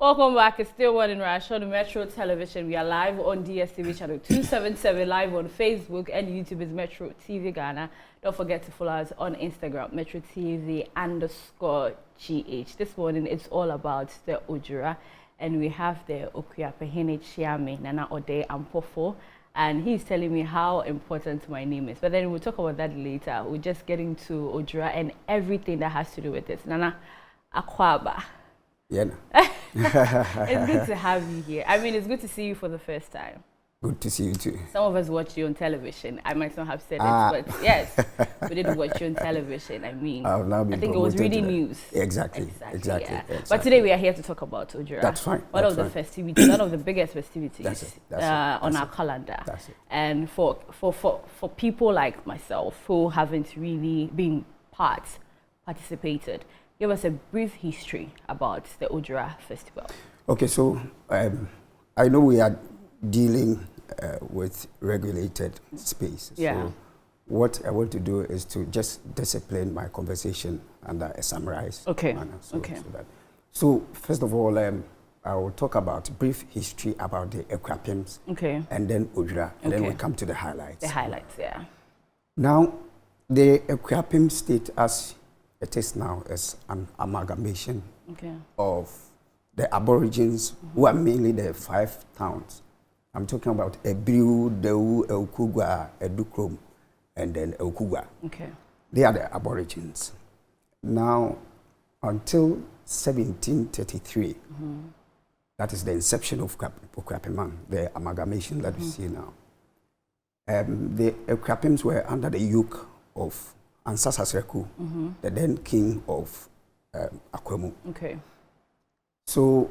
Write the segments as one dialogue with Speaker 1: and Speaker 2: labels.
Speaker 1: Welcome back. It's still one in Rush on Metro Television. We are live on DSTV channel 277, live on Facebook and YouTube is Metro TV Ghana. Don't forget to follow us on Instagram, Metro TV_GH. This morning it's all about the ODWIRA, and we have the Okuapehene Chiame Nana Ode Ampofo, and he's telling me how important my name is. But then we'll talk about that later. We're just getting to ODWIRA and everything that has to do with it. Nana Akwaba.
Speaker 2: Yeah.
Speaker 1: It's good to have you here. I mean, it's good to see you for the first time.
Speaker 2: Good to see you too.
Speaker 1: Some of us watch you on television. I might not have said it, but yes, we did watch you on television. I mean, I think it was really news.
Speaker 2: Exactly.
Speaker 1: Yeah. But today we are here to talk about ODWIRA.
Speaker 2: That's fine.
Speaker 1: One of the festivities, one of the biggest festivities on our calendar.
Speaker 2: That's it.
Speaker 1: And for people like myself who haven't really been participated, give us a brief history about the ODWIRA festival. Okay,
Speaker 2: so I know we are dealing with regulated space.
Speaker 1: Yeah.
Speaker 2: So what I want to do is to just discipline my conversation under a summarized manner. So first of all, I will talk about brief history about the Okuapems, and then ODWIRA, and then we come to the highlights.
Speaker 1: The highlights, yeah.
Speaker 2: Now, the Okuapem state as it is now is an amalgamation of the Aborigines, who are mainly the 5 towns. I'm talking about Ebiu, Deu, Eukugwa, Edukrom, and then Eukugwa. They are the Aborigines. Now, until 1733, that is the inception of Okuapem, the amalgamation that we see now. The Okuapems were under the yoke of Ansasasreku, the then king of Akwemu. So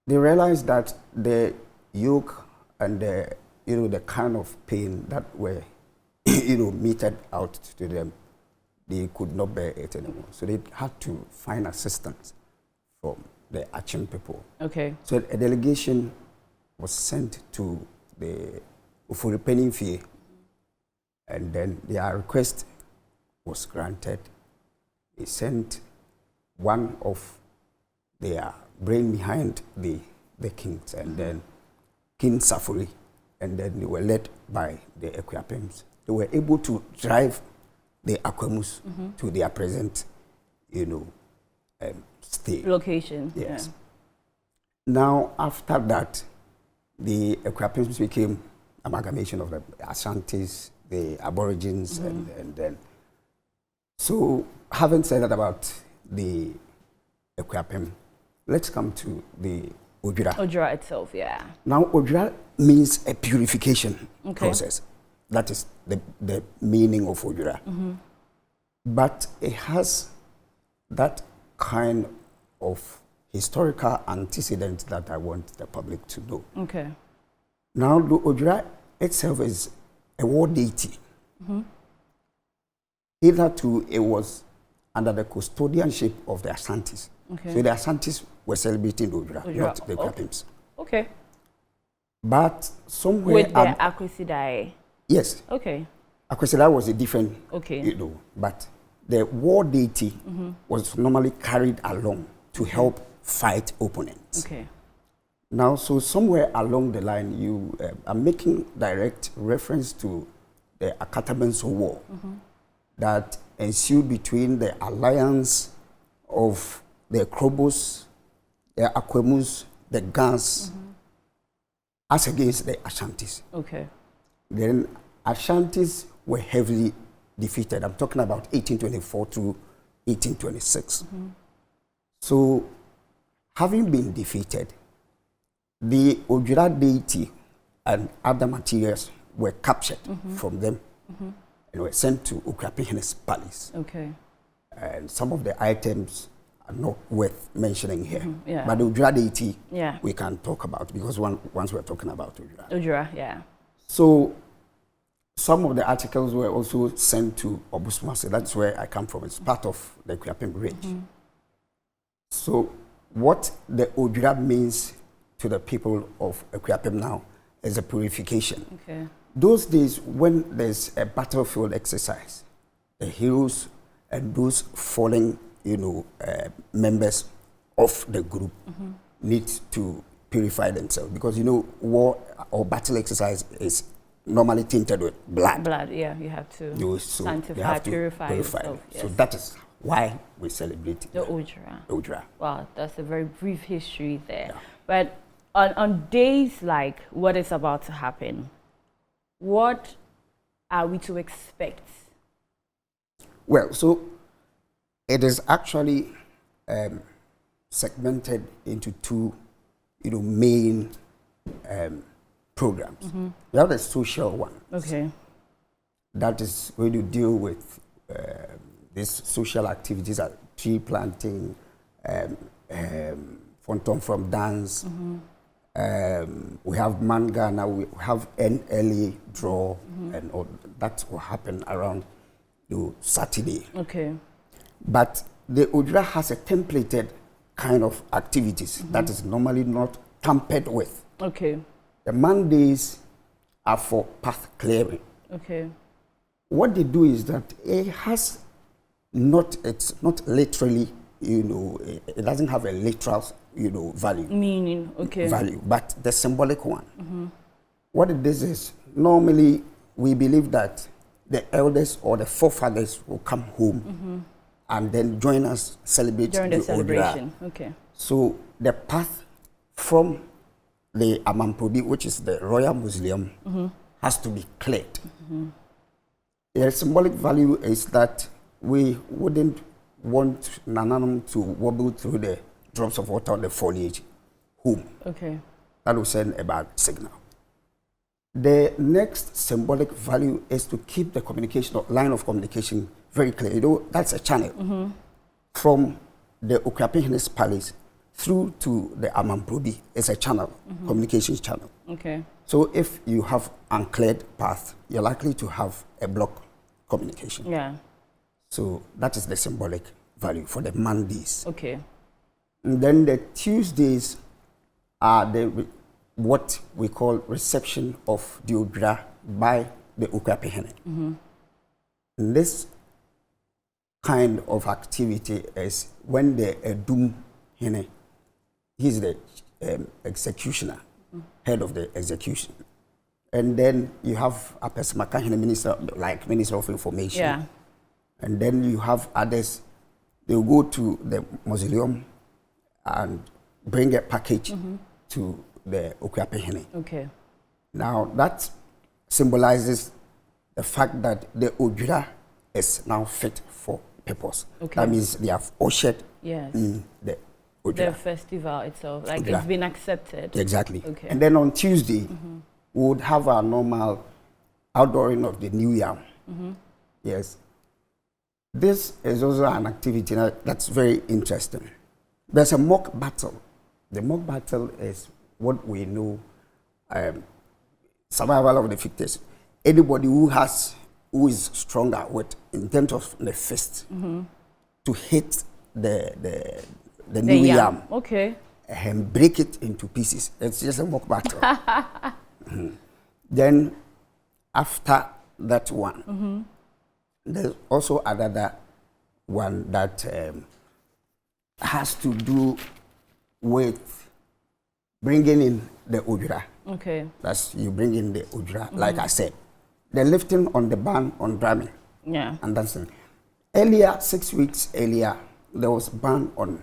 Speaker 2: they realized that the yoke and the the kind of pain that were meted out to them, they could not bear it anymore. So they had to find assistance from the Achim people. So a delegation was sent to the Ufuripenimfie, and then their request was granted. They sent one of their brain behind the kings, and then King Safuri, and then they were led by the Okuapems. They were able to drive the Akwemus to their present, state.
Speaker 1: Location.
Speaker 2: Yes. Now, after that, the Okuapems became amalgamation of the Ashantis, the Aborigines, and then. So, having said that about the Okuapem, let's come to the ODWIRA.
Speaker 1: ODWIRA itself, yeah.
Speaker 2: Now, ODWIRA means a purification process. That is the meaning of ODWIRA. But it has that kind of historical antecedent that I want the public to know. Now, the ODWIRA itself is a war deity. Hitherto, it was under the custodianship of the Ashantis. So the Ashantis were celebrating the ODWIRA, not the Okuapems. But somewhere...
Speaker 1: With the Akwesidae?
Speaker 2: Yes. Akwesidae was a different, but the war deity was normally carried along to help fight opponents. Now, so somewhere along the line, you are making direct reference to the Akatabenso War that ensued between the alliance of the Krobos, the Akwemus, the Gans, as against the Ashantis. Then Ashantis were heavily defeated. I'm talking about 1824 to 1826. So, having been defeated, the ODWIRA deity and other materials were captured from them and were sent to Okuapehene's palace. And some of the items are not worth mentioning here. But the ODWIRA deity, we can talk about, because once we're talking about ODWIRA. So some of the articles were also sent to Obusumase. That's where I come from. It's part of the Okuapem Bridge. So what the ODWIRA means to the people of Okuapem now is a purification. Those days when there's a battlefield exercise, the heroes and those fallen, members of the group, need to purify themselves, because you know war or battle exercise is normally tainted with blood.
Speaker 1: Blood, yeah, you have to sanctify, purify yourself. Yes.
Speaker 2: So that is why we celebrate
Speaker 1: the ODWIRA.
Speaker 2: ODWIRA.
Speaker 1: Wow, that's a very brief history there.
Speaker 2: Yeah.
Speaker 1: But on days like what is about to happen, what are we to expect?
Speaker 2: Well, so it is actually segmented into two, main programs. We have the social one.
Speaker 1: Okay.
Speaker 2: That is going to deal with these social activities, like tree planting, Fonton from dance. We have manga now. We have an early draw, and all that will happen around Saturday.
Speaker 1: Okay.
Speaker 2: But the ODWIRA has a templated kind of activities that is normally not tampered with.
Speaker 1: Okay.
Speaker 2: The Mondays are for path clearing.
Speaker 1: Okay.
Speaker 2: What they do is that it's not literally, it doesn't have a literal, value.
Speaker 1: Meaning, okay.
Speaker 2: Value, but the symbolic one. What it is normally we believe that the elders or the forefathers will come home and then join us celebrate
Speaker 1: during the celebration.
Speaker 2: ODWIRA.
Speaker 1: Okay.
Speaker 2: So the path from the Amamprobi, which is the Royal Mausoleum, has to be cleared. The symbolic value is that we wouldn't want Nananum to wobble through the drops of water on the foliage home. Okay. That will send a bad signal. The next symbolic value is to keep the communication or line of communication very clear. That's a channel from the Okuapehene's palace through to the Amamprobi. It's a channel, communication channel. Okay. So if you have uncleared path, you're likely to have a block communication. Yeah. So that is the symbolic value for the Mondays. Okay. And then the Tuesdays are what we call reception of the ODWIRA by the Okuapehene. This kind of activity is when the Edum Hene, he's the executioner, head of the execution. And then you have a Pesemaka Hene minister, like Minister of Information. Yeah. And then you have others, they'll go to the mausoleum and bring a package to the Okuapehene. Okay. Now that symbolizes the fact that the ODWIRA is now fit for purpose. Okay. That means they have ushered the ODWIRA.
Speaker 1: The festival itself, like ODWIRA. It's been accepted.
Speaker 2: Exactly. Okay. And then on Tuesday, we would have our normal outdooring of the New Yam. Yes. This is also an activity that's very interesting. There's a mock battle. The mock battle is what we know, survival of the fittest. Anybody who is stronger in terms of the fist to hit the new yam. Okay. And break it into pieces. It's just a mock battle. Then after that one, there's also another one that has to do with bringing in the ODWIRA. Okay. That's you bring in the ODWIRA, like I said. The lifting on the ban on drumming. Yeah. And dancing. Earlier, 6 weeks earlier, there was ban on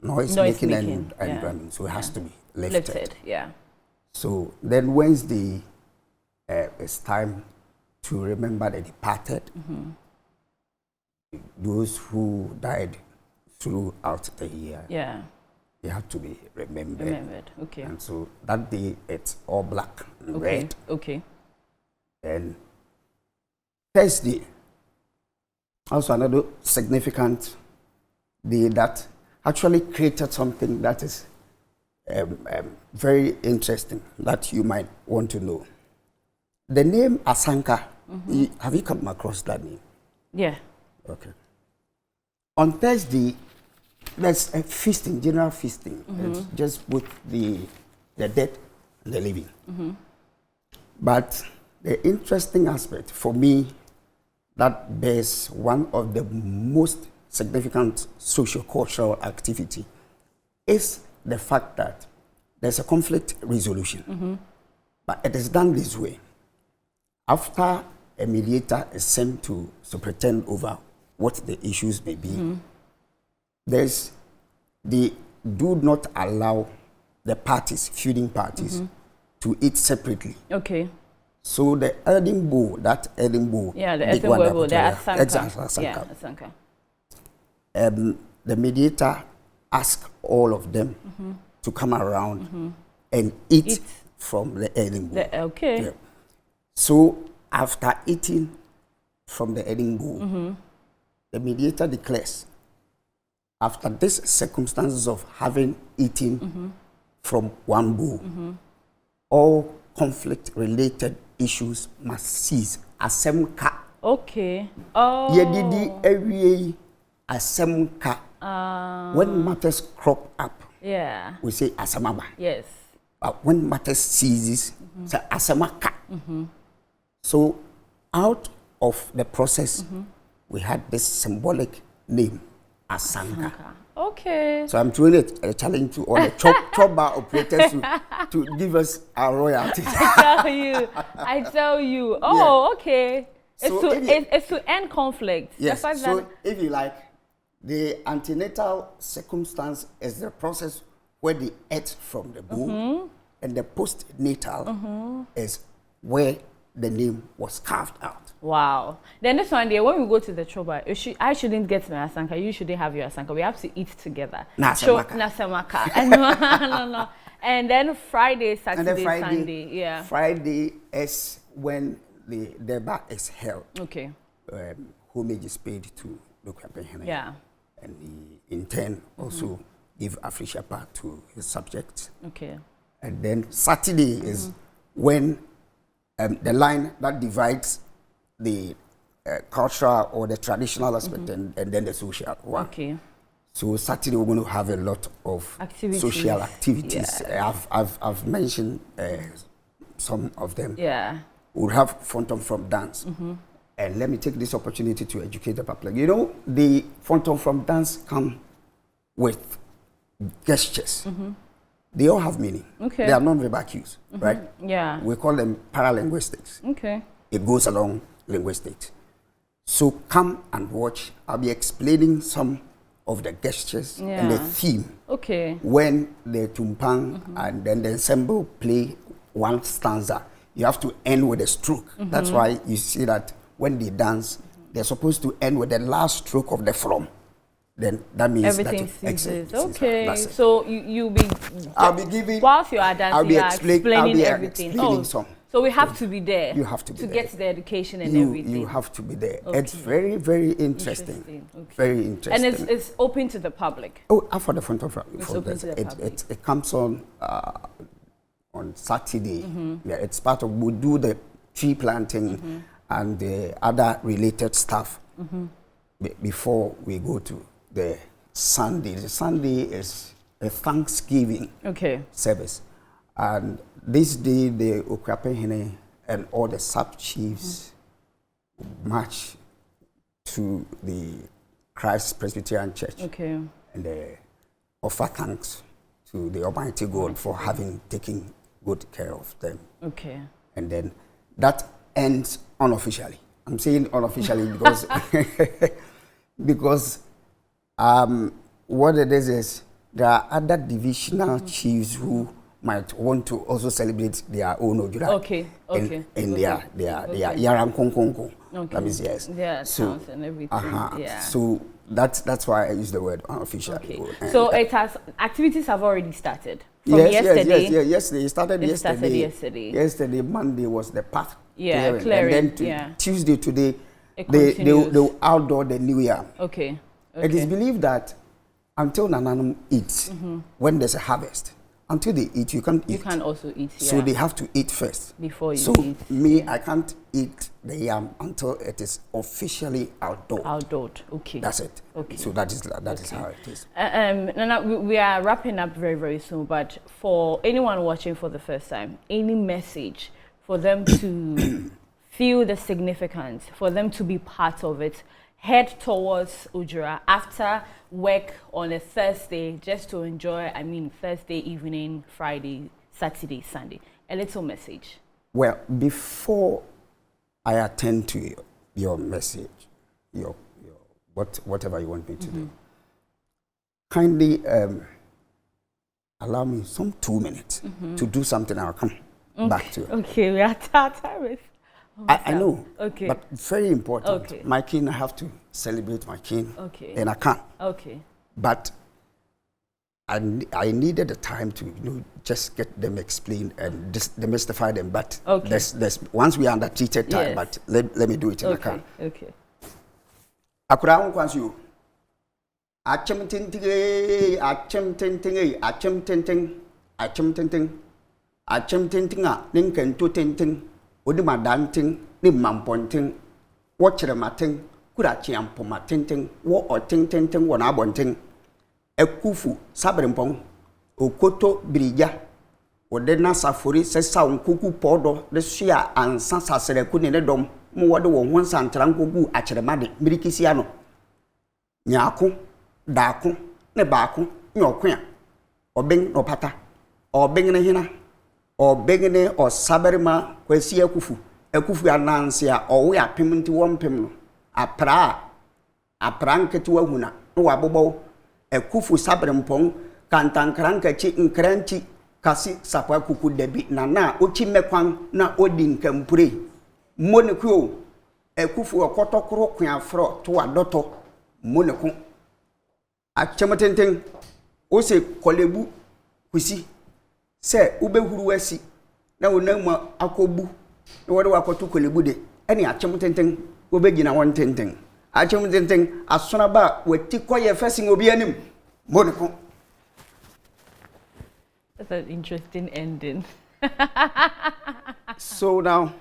Speaker 2: noise making and drumming. So it has to be lifted. Yeah. So then Wednesday, it's time to remember the departed. Those who died throughout the year. Yeah. They have to be remembered. Okay. And so that day, it's all black and red. Okay. And Thursday, also another significant day that actually created something that is very interesting that you might want to know. The name Asanka, have you come across that name? Yeah. Okay. On Thursday, there's a feasting, general feasting. It's just with the dead and the living. But the interesting aspect for me that bears one of the most significant socio-cultural activity is the fact that there's a conflict resolution, but it is done this way. After a mediator is sent to pretend over what the issues may be, they do not allow the parties, feuding parties, to eat separately.
Speaker 1: Okay.
Speaker 2: So the earthen bowl, that earthen bowl,
Speaker 1: yeah, the earthen bowl, the asanka.
Speaker 2: Exactly, asanka.
Speaker 1: Yeah, asanka.
Speaker 2: The mediator asks all of them to come around and eat from the earthen bowl.
Speaker 1: Okay.
Speaker 2: Yeah. So after eating from the earthen bowl, the mediator declares, after these circumstances of having eaten from one bowl, all conflict-related issues must cease. Asemka.
Speaker 1: Okay. Oh.
Speaker 2: Yedidi ewie asemka. When matters crop up, we say asamaba.
Speaker 1: Yes.
Speaker 2: But when matters ceases, say asamaka. So out of the process, we had this symbolic name, asanka.
Speaker 1: Okay.
Speaker 2: So I'm throwing a challenge to all the chop bar operators to give us our royalties.
Speaker 1: I tell you. Oh, yeah. Okay.
Speaker 2: So
Speaker 1: it's to end conflict.
Speaker 2: Yes. So if you like, the antenatal circumstance is the process where they ate from the bowl, and the postnatal is where the name was carved out.
Speaker 1: Wow. Then this one day, when we go to the choba, I shouldn't get my asanka. You shouldn't have your asanka. We have to eat together. Nasamaka. No. And then Friday, Saturday, Sunday. Yeah.
Speaker 2: Friday is when the deba is held.
Speaker 1: Okay.
Speaker 2: Homage is paid to Dr. Penhene.
Speaker 1: Yeah.
Speaker 2: And he in turn also give Afrishapa to his subjects.
Speaker 1: Okay.
Speaker 2: And then Saturday is when the line that divides the cultural or the traditional aspect and then the social one. Okay. So Saturday we're going to have a lot of social activities. Yeah. I've mentioned some of them.
Speaker 1: Yeah.
Speaker 2: We'll have Phantom from dance. And let me take this opportunity to educate the public. You know, the Phantom from dance come with gestures. They all have meaning.
Speaker 1: Okay.
Speaker 2: They are non-verbal cues, right?
Speaker 1: Yeah.
Speaker 2: We call them paralinguistics.
Speaker 1: Okay.
Speaker 2: It goes along linguistics. So come and watch. I'll be explaining some of the gestures and the theme.
Speaker 1: Okay.
Speaker 2: When the tumpang and then the ensemble play one stanza, you have to end with a stroke. That's why you see that when they dance, they're supposed to end with the last stroke of the from. Then that means
Speaker 1: everything
Speaker 2: ceases.
Speaker 1: Okay, so you'll be.
Speaker 2: I'll be giving.
Speaker 1: Whilst you are dancing, you are explaining everything.
Speaker 2: Explaining some.
Speaker 1: So we have to be there.
Speaker 2: You have to be there
Speaker 1: to get the education and everything.
Speaker 2: You have to be there. Okay. It's very, very interesting. Okay. Very interesting.
Speaker 1: And it's open to the public.
Speaker 2: Oh, for the front of
Speaker 1: it's open to the public.
Speaker 2: It comes on Saturday. Yeah, it's part of. We do the tree planting and the other related stuff before we go to the Sunday. The Sunday is a Thanksgiving service. And this day, the Okrapehene and all the sub-chiefs march to the Christ Presbyterian Church. Okay. And they offer thanks to the Almighty God for having taken good care of them. Okay. And then that ends unofficially. I'm saying unofficially because because what it is there are other divisional chiefs who might want to also celebrate their own Ojura. Okay. In their Yaram Konkonko. Okay. That means yes.
Speaker 1: Yeah, so, and everything. Yeah.
Speaker 2: So that's why I use the word unofficial. Okay.
Speaker 1: So activities have already started. From yesterday.
Speaker 2: Yes, they started yesterday. Yesterday, Monday was the path clearing. And then Tuesday, today, they outdoor the New Year. Okay. It is believed that until Nananum eats, when there's a harvest, until they eat, you can't eat.
Speaker 1: You can also eat,
Speaker 2: So they have to eat first.
Speaker 1: Before you eat.
Speaker 2: So me, I can't eat the yam until it is officially outdoored.
Speaker 1: Outdoored, okay.
Speaker 2: That's it. Okay. So that is how it is.
Speaker 1: Nana, we are wrapping up very, very soon, but for anyone watching for the first time, any message for them to feel the significance, for them to be part of it, head towards ODWIRA after work on a Thursday just to enjoy, I mean, Thursday evening, Friday, Saturday, Sunday? A little message.
Speaker 2: Well, before I attend to your message, whatever you want me to do, kindly allow me some 2 minutes to do something. I'll come back to it.
Speaker 1: Okay, we are time.
Speaker 2: I know,
Speaker 1: okay,
Speaker 2: but very important.
Speaker 1: Okay.
Speaker 2: My king, I have to celebrate my king,
Speaker 1: okay,
Speaker 2: and I can't.
Speaker 1: Okay.
Speaker 2: But I needed the time to just get them explained and demystify them. But
Speaker 1: okay.
Speaker 2: there's once we are under treated time,
Speaker 1: Yes.
Speaker 2: but let me do it in the car.
Speaker 1: Okay.
Speaker 2: Akura kwansi you. Achem tinting, achem tinting, ninken to tinting, udima danting, nimamponting, watcher mating, kurachi ampoma tinting, what or tinting, one abonting. Ekufu sabrimpong okoto brija odena safori sesa onkuku podo de sua ansa sasere ku ne dom mo wode wo ho santran nkogu akyeremade mirikisia no nyaako daako ne baako nyoko a oben no pata oben ne hina oben ne osaberima kwasi ekufu ananse a owe apem nti wompem no apra nkete wahuna no wabobo ekufu sabrimpong kantankrankachi nkranchi kasi sapwa kuku debi na ochi mekwan na odi nkampure monekuo ekufu okotokoro kwanfro to adoto moneku achemetenten ose kolebu kusi se ubehuru wasi na wonamu akobu na wode wakoto kolebu de ene achemetenten obegina wontenten achemetenten asona ba wati koye fesin obi anim moneku.
Speaker 1: That's an interesting ending.
Speaker 2: So now,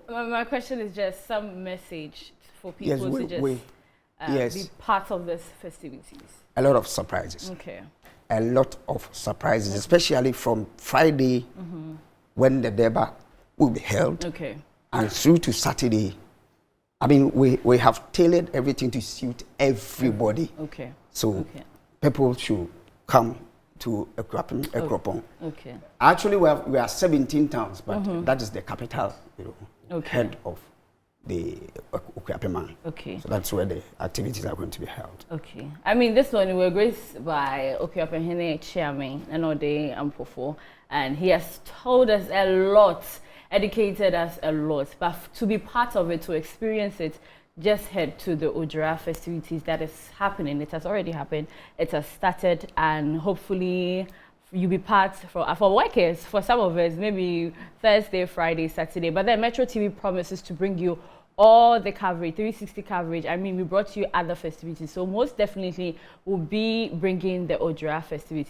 Speaker 1: my question is just some message for people to just be part of this festivities.
Speaker 2: A lot of surprises.
Speaker 1: Okay.
Speaker 2: A lot of surprises, especially from Friday when the Deba will be held.
Speaker 1: Okay.
Speaker 2: And through to Saturday. I mean, we have tailored everything to suit everybody.
Speaker 1: Okay.
Speaker 2: So people should come to Ekropong.
Speaker 1: Okay.
Speaker 2: Actually, we are 17 towns, but that is the capital, head of the Okuapeman.
Speaker 1: Okay.
Speaker 2: So that's where the activities are going to be held.
Speaker 1: Okay. I mean, this one, we're graced by Okuapehene Chairman, Anode Ampofo, and he has told us a lot, educated us a lot, but to be part of it, to experience it, just head to the ODWIRA festivities that is happening. It has already happened. It has started, and hopefully you'll be part for workers. For some of us, maybe Thursday, Friday, Saturday. But then Metro TV promises to bring you all the coverage, 360 coverage. I mean, we brought you other festivities. So most definitely we'll be bringing the ODWIRA festivities.